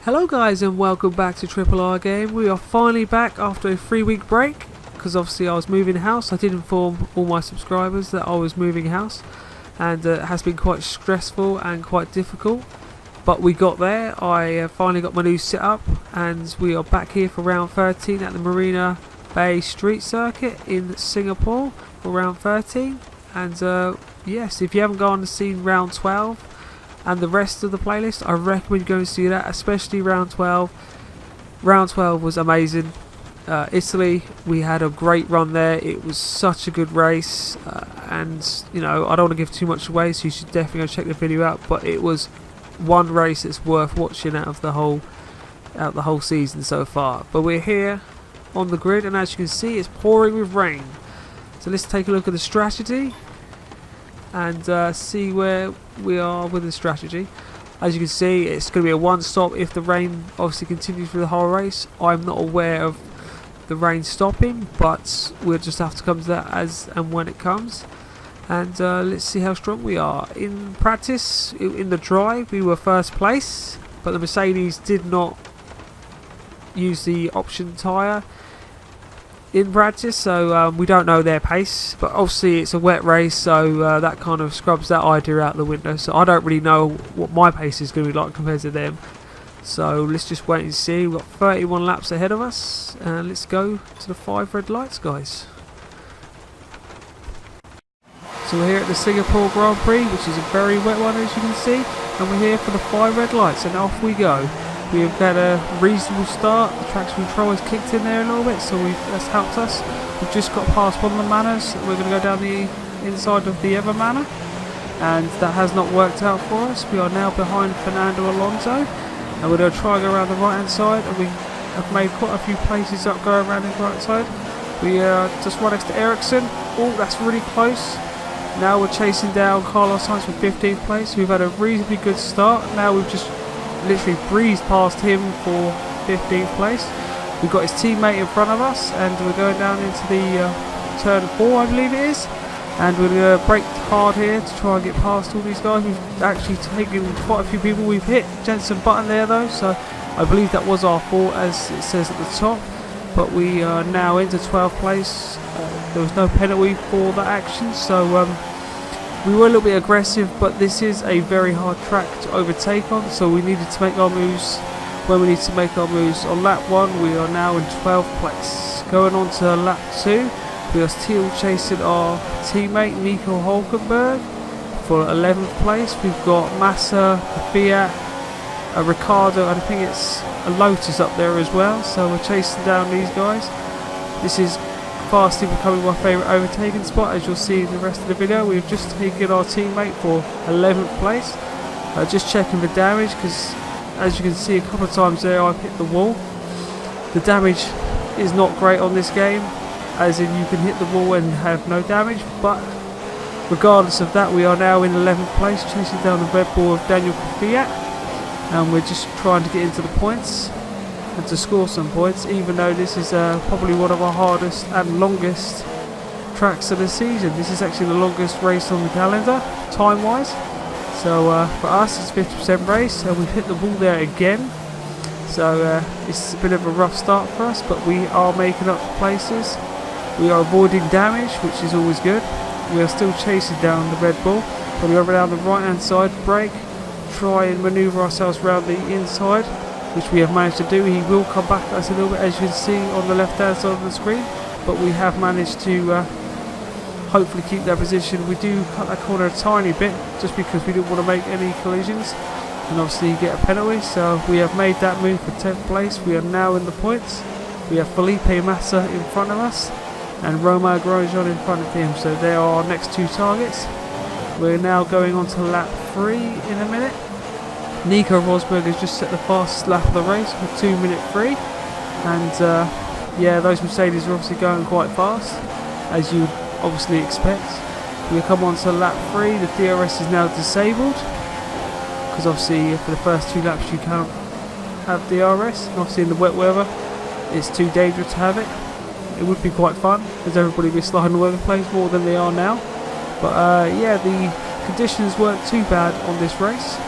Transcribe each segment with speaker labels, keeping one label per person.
Speaker 1: Hello guys and welcome back to Triple R Game. We are finally back after a 3-week break because obviously I was moving house. I did inform all my subscribers that I was moving house, and it has been quite stressful and quite difficult, but we got there. I finally got my new setup and we are back here for round 13 at the Marina Bay Street Circuit in Singapore for round 13. And yes, if you haven't gone and seen round 12 and the rest of the playlist, I recommend going to see that, especially round 12. Round 12 was amazing. Italy, we had a great run there. It was such a good race, and you know, I don't want to give too much away, so you should definitely go check the video out. But it was one race that's worth watching out of the whole season so far. But we're here on the grid, and as you can see, it's pouring with rain. So let's take a look at the strategy and see where we are with the strategy. As you can see, it's going to be a one-stop if the rain obviously continues for the whole race. I'm not aware of the rain stopping, but we'll just have to come to that as and when it comes. And let's see how strong we are. In practice, in the drive, we were first place, but the Mercedes did not use the option tyre in practice, so we don't know their pace. But obviously it's a wet race, so that kind of scrubs that idea out the window. So I don't really know what my pace is going to be like compared to them. So let's just wait and see. We've got 31 laps ahead of us, and let's go to the 5 red lights, guys. So we're here at the Singapore Grand Prix, which is a very wet one, as you can see, and we're here for the 5 red lights, and off we go. We have had a reasonable start. The traction control has kicked in there a little bit, so that's helped us. We've just got past one of the Manors. We're going to go down the inside of the other Manor, and that has not worked out for us. We are now behind Fernando Alonso, and we're going to try and go around the right hand side, and we have made quite a few places up going around the right side. We just right next to Ericsson. Oh, that's really close. Now we're chasing down Carlos Sainz for 15th place. We've had a reasonably good start. Now we've just literally breezed past him for 15th place. We've got his teammate in front of us, and we're going down into the turn 4, I believe it is, and we're going to brake hard here to try and get past all these guys. We've actually taken quite a few people. We've hit Jenson Button there though, so I believe that was our fault, as it says at the top. But we are now into 12th place. There was no penalty for that action, so we were a little bit aggressive, but this is a very hard track to overtake on, so we needed to make our moves when we need to make our moves. On lap 1, we are now in 12th place. Going on to lap 2, we are still chasing our teammate Nico Hülkenberg for 11th place. We've got Massa, Fiat, a Ricardo, and I think it's a Lotus up there as well, so we're chasing down these guys. This is fastly becoming my favourite overtaking spot, as you'll see in the rest of the video. We've just taken our teammate for 11th place. Just checking the damage, because as you can see a couple of times there I've hit the wall. The damage is not great on this game, as in you can hit the wall and have no damage, but regardless of that, we are now in 11th place chasing down the Red Bull of Daniel Kvyat, and we're just trying to get into the points and to score some points, even though this is probably one of our hardest and longest tracks of the season. This is actually the longest race on the calendar, time-wise. So for us, it's 50% race, and we've hit the wall there again. So it's a bit of a rough start for us, but we are making up places. We are avoiding damage, which is always good. We are still chasing down the Red Bull, but we are down the right-hand side, brake, try and manoeuvre ourselves around the inside, which we have managed to do. He will come back at us a little bit, as you can see on the left hand side of the screen, but we have managed to hopefully keep that position. We do cut that corner a tiny bit just because we didn't want to make any collisions and obviously get a penalty, so we have made that move for 10th place. We are now in the points. We have Felipe Massa in front of us and Romain Grosjean in front of him, so they are our next two targets. We're now going on to lap 3 in a minute. Nico Rosberg has just set the fastest lap of the race with 2 minute 3, and yeah, those Mercedes are obviously going quite fast, as you obviously expect. We come on to lap 3. The DRS is now disabled, because obviously for the first 2 laps you can't have DRS, and obviously in the wet weather it's too dangerous to have it. It would be quite fun, as everybody would be sliding all over the place more than they are now. But yeah, the conditions weren't too bad on this race.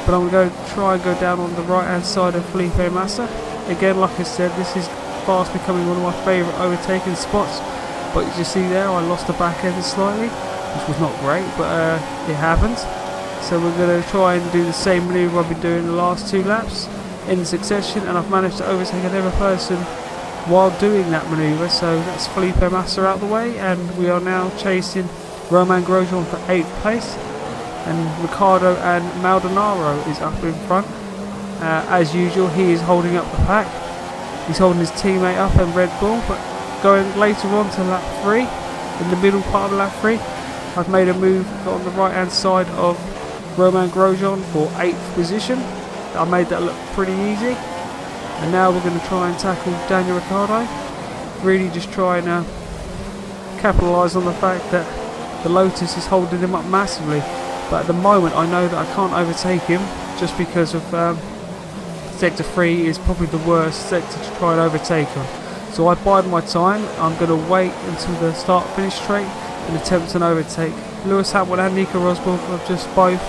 Speaker 1: But I'm going to try and go down on the right hand side of Felipe Massa. Again, like I said, this is fast becoming one of my favourite overtaking spots. But you just see there, I lost the back end slightly, which was not great, but it happens. So we're going to try and do the same manoeuvre I've been doing the last 2 laps in succession, and I've managed to overtake another person while doing that manoeuvre. So that's Felipe Massa out the way, and we are now chasing Romain Grosjean for 8th place, and Ricciardo and Maldonado is up in front. As usual, he is holding up the pack. He's holding his teammate up in Red Bull, but going later on to lap 3, in the middle part of lap 3, I've made a move on the right hand side of Romain Grosjean for 8th position. I made that look pretty easy, and now we're going to try and tackle Daniel Ricciardo. Really just trying to capitalise on the fact that the Lotus is holding him up massively, but at the moment I know that I can't overtake him just because of sector 3 is probably the worst sector to try and overtake him. So I bide my time. I'm going to wait until the start finish straight and attempt an overtake. Lewis Hamilton and Nico Rosberg have just both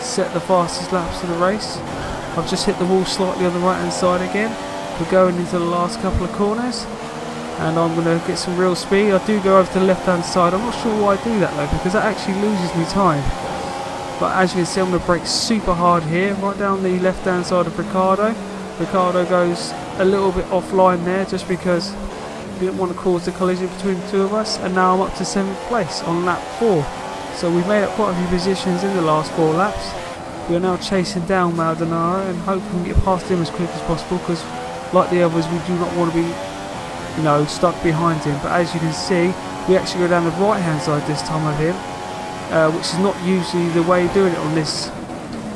Speaker 1: set the fastest laps of the race. I've just hit the wall slightly on the right hand side again. We're going into the last couple of corners, and I'm going to get some real speed. I do go over to the left hand side. I'm not sure why I do that though, because that actually loses me time. But as you can see, I'm going to brake super hard here, right down the left hand side of Ricciardo. Ricciardo goes a little bit offline there just because he didn't want to cause the collision between the 2 of us, and now I'm up to 7th place on lap 4. So we've made up quite a few positions in the last 4 laps. We are now chasing down Maldonado and hoping we can get past him as quick as possible, because like the others we do not want to be, you know, stuck behind him. But as you can see, we actually go down the right hand side this time of him, which is not usually the way of doing it on this.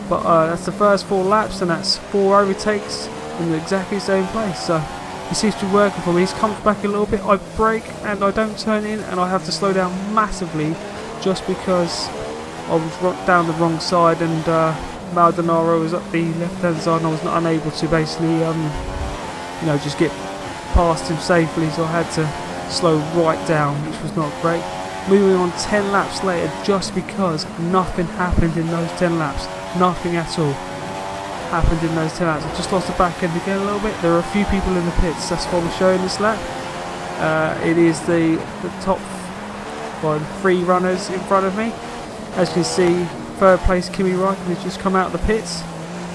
Speaker 1: But that's the first 4 laps, and that's 4 overtakes in the exactly same place. So he seems to be working for me. He's come back a little bit. I brake and I don't turn in, and I have to slow down massively just because I was down the wrong side, and Maldonado was up the left hand side, and I was not unable to basically you know, just get past him safely, so I had to slow right down, which was not great. Moving on 10 laps later, just because nothing happened in those 10 laps. Nothing at all happened in those 10 laps. I just lost the back end again a little bit. There are a few people in the pits, that's what I'm showing this lap. It is the top 3 runners in front of me. As you can see, 3rd place Kimi Räikkönen has just come out of the pits,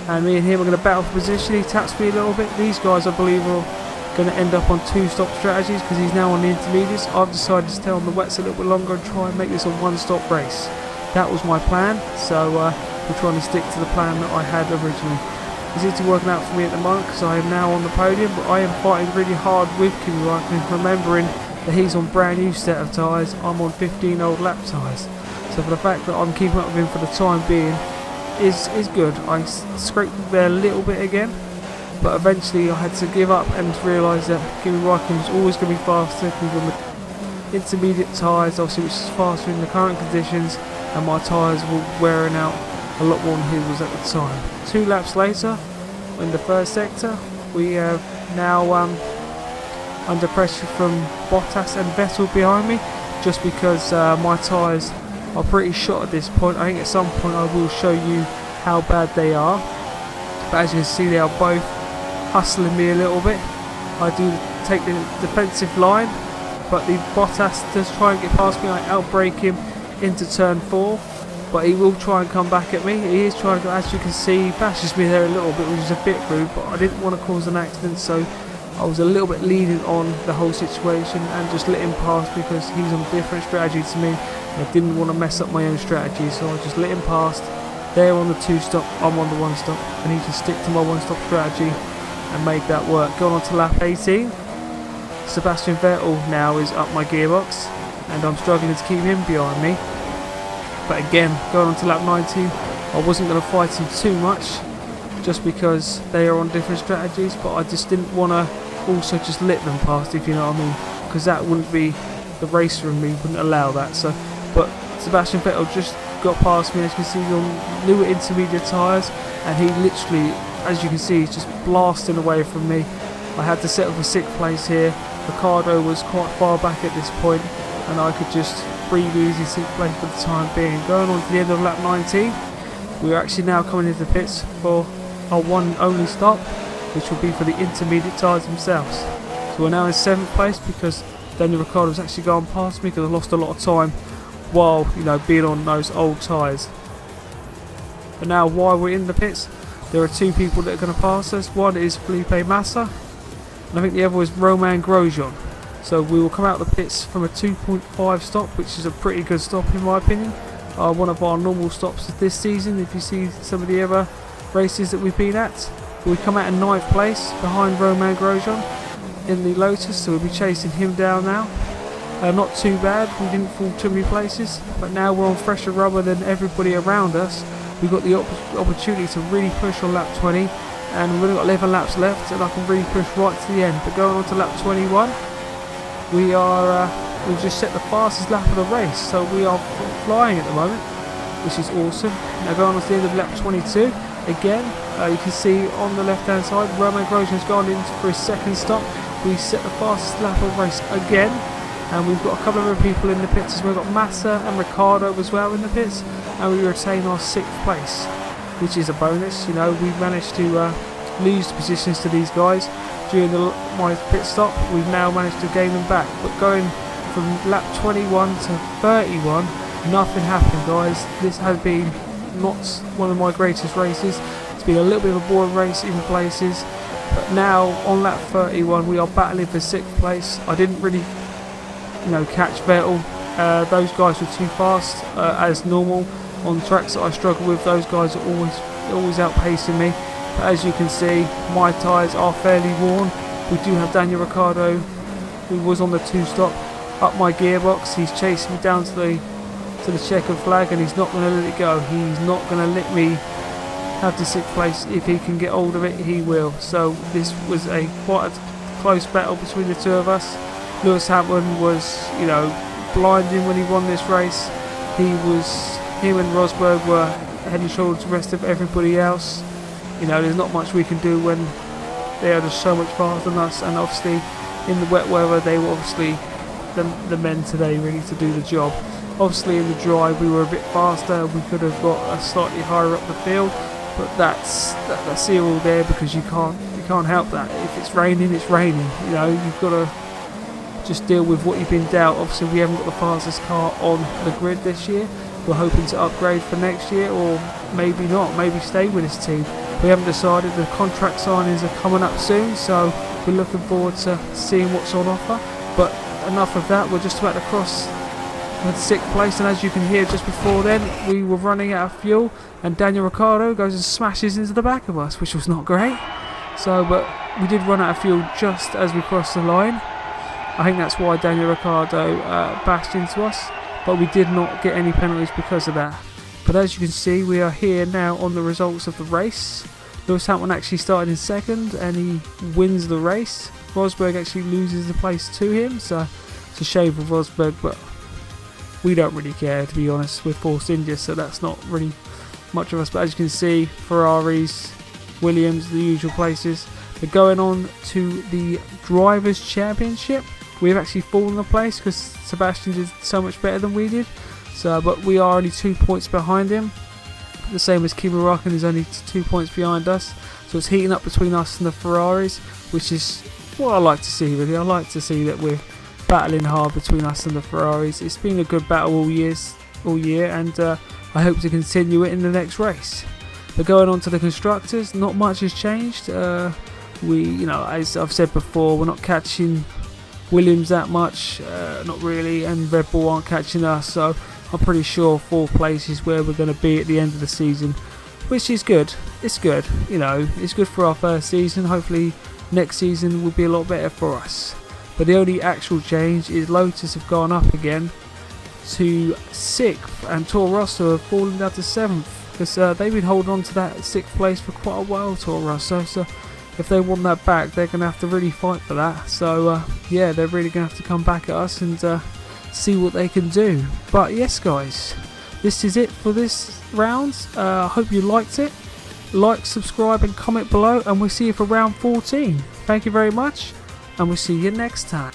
Speaker 1: and me and him are going to battle for position. He taps me a little bit. These guys, I believe, are going to end up on 2-stop strategies because he's now on the intermediates. I've decided to stay on the wets a little bit longer and try and make this a 1-stop race. That was my plan, so we're trying to stick to the plan that I had originally. It's actually working out for me at the moment because I am now on the podium, but I am fighting really hard with Kimi Räikkönen, remembering that he's on brand new set of tyres, I'm on 15 old lap tyres. So for the fact that I'm keeping up with him for the time being is good. I scraped there a little bit again, but eventually I had to give up and realise that Kimi Räikkönen was always going to be faster. He's on the intermediate tyres, obviously, which is faster in the current conditions, and my tyres were wearing out a lot more than his was at the time. 2 laps later, in the first sector, we have now under pressure from Bottas and Vettel behind me, just because my tyres are pretty shot at this point. I think at some point I will show you how bad they are, but as you can see, they are both hustling me a little bit. I do take the defensive line, but the Bottas does try and get past me. I outbrake him into turn 4, but he will try and come back at me. He is trying to, as you can see, bashes me there a little bit, which is a bit rude, but I didn't want to cause an accident, so I was a little bit lenient on the whole situation and just let him pass because he's on a different strategy to me. I didn't want to mess up my own strategy, so I just let him past. They're on the 2-stop, I'm on the 1-stop. I need to stick to my 1-stop strategy and make that work. Going on to lap 18. Sebastian Vettel now is up my gearbox, and I'm struggling to keep him behind me. But again, going on to lap 19, I wasn't going to fight him too much, just because they are on different strategies, but I just didn't want to also just let them past, if you know what I mean, because that wouldn't be, the racer in me wouldn't allow that. So, but Sebastian Vettel just got past me, as you can see, on newer intermediate tyres, and he literally, as you can see, he's just blasting away from me. I had to settle for 6th place here. Ricciardo was quite far back at this point, and I could just breathe easy 6th place for the time being. Going on to the end of lap 19, We are actually now coming into the pits for our one and only stop, which will be for the intermediate tyres themselves. So we're now in 7th place because Daniel Ricciardo's actually gone past me because I lost a lot of time while, you know, being on those old tyres. But now while we're in the pits, there are 2 people that are going to pass us. One is Felipe Massa, and I think the other is Romain Grosjean. So we will come out of the pits from a 2.5 stop, which is a pretty good stop in my opinion. One of our normal stops of this season, if you see some of the other races that we've been at. We come out in 9th place behind Romain Grosjean in the Lotus, so we'll be chasing him down now. Not too bad, we didn't fall too many places, but now we're on fresher rubber than everybody around us. We've got the opportunity to really push on lap 20, and we've only got 11 laps left, and I can really push right to the end. But going on to lap 21, we've just set the fastest lap of the race, so we are flying at the moment, which is awesome. Now going on to the end of lap 22, again, you can see on the left hand side, Romain Grosjean has gone in for his 2nd stop. We set the fastest lap of the race again, and we've got a couple of other people in the pits as well. We've got Massa and Ricciardo as well in the pits, and we retain our 6th place, which is a bonus. You know, we've managed to lose the positions to these guys during my pit stop. We've now managed to gain them back, but going from lap 21 to 31, nothing happened, guys. This has been not one of my greatest races. It's been a little bit of a boring race in places, but now on lap 31 we are battling for 6th place. I didn't really, you know, catch Vettel. Those guys were too fast as normal on tracks that I struggle with. Those guys are always outpacing me. But as you can see, my tyres are fairly worn. We do have Daniel Ricciardo, who was on the 2 stop, up my gearbox. He's chasing me down to the checkered flag, and he's not going to let it go. He's not going to let me have the 6th place. If he can get hold of it, he will. So this was quite a close battle between the 2 of us. Lewis Hamilton was, you know, blinding when he won this race. Him and Rosberg were head and shoulders to the rest of everybody else. You know, there's not much we can do when they are just so much faster than us, and obviously in the wet weather they were obviously the men today really to do the job. Obviously in the dry we were a bit faster. We could have got slightly higher up the field, but that's the rule there, because you can't help that. If it's raining, it's raining. You know, you've got to just deal with what you've been dealt. Obviously we haven't got the fastest car on the grid this year. We're hoping to upgrade for next year, or maybe not, maybe stay with this team. We haven't decided. The contract signings are coming up soon, so we're looking forward to seeing what's on offer. But enough of that, we're just about to cross the 6th place, and as you can hear, just before then we were running out of fuel, and Daniel Ricciardo goes and smashes into the back of us, which was not great. So, but we did run out of fuel just as we crossed the line. I think that's why Daniel Ricciardo bashed into us, but we did not get any penalties because of that. But as you can see, we are here now on the results of the race. Lewis Hamilton actually started in 2nd and he wins the race. Rosberg actually loses the place to him, so it's a shame for Rosberg, but we don't really care, to be honest. We're Force India, so that's not really much of us. But as you can see, Ferraris, Williams, the usual places. But going on to the Drivers' Championship, we've actually fallen a place because Sebastian did so much better than we did. So, but we are only 2 points behind him. The same as Kimi Räikkönen is only 2 points behind us. So it's heating up between us and the Ferraris, which is what I like to see, really. I like to see that we're battling hard between us and the Ferraris. It's been a good battle all year, and I hope to continue it in the next race. But going on to the constructors, not much has changed. You know, as I've said before, we're not catching Williams that much, not really, and Red Bull aren't catching us. So I'm pretty sure 4th place is where we're going to be at the end of the season, which is good. It's good, you know, it's good for our first season. Hopefully next season will be a lot better for us. But the only actual change is Lotus have gone up again to 6th, and Toro Rosso have fallen down to 7th, because they've been holding on to that 6th place for quite a while, Toro Rosso. So if they want that back, they're going to have to really fight for that. So yeah, they're really going to have to come back at us and see what they can do. But yes, guys, this is it for this round. I hope you liked it. Like, subscribe and comment below, and we'll see you for round 14. Thank you very much, and we'll see you next time.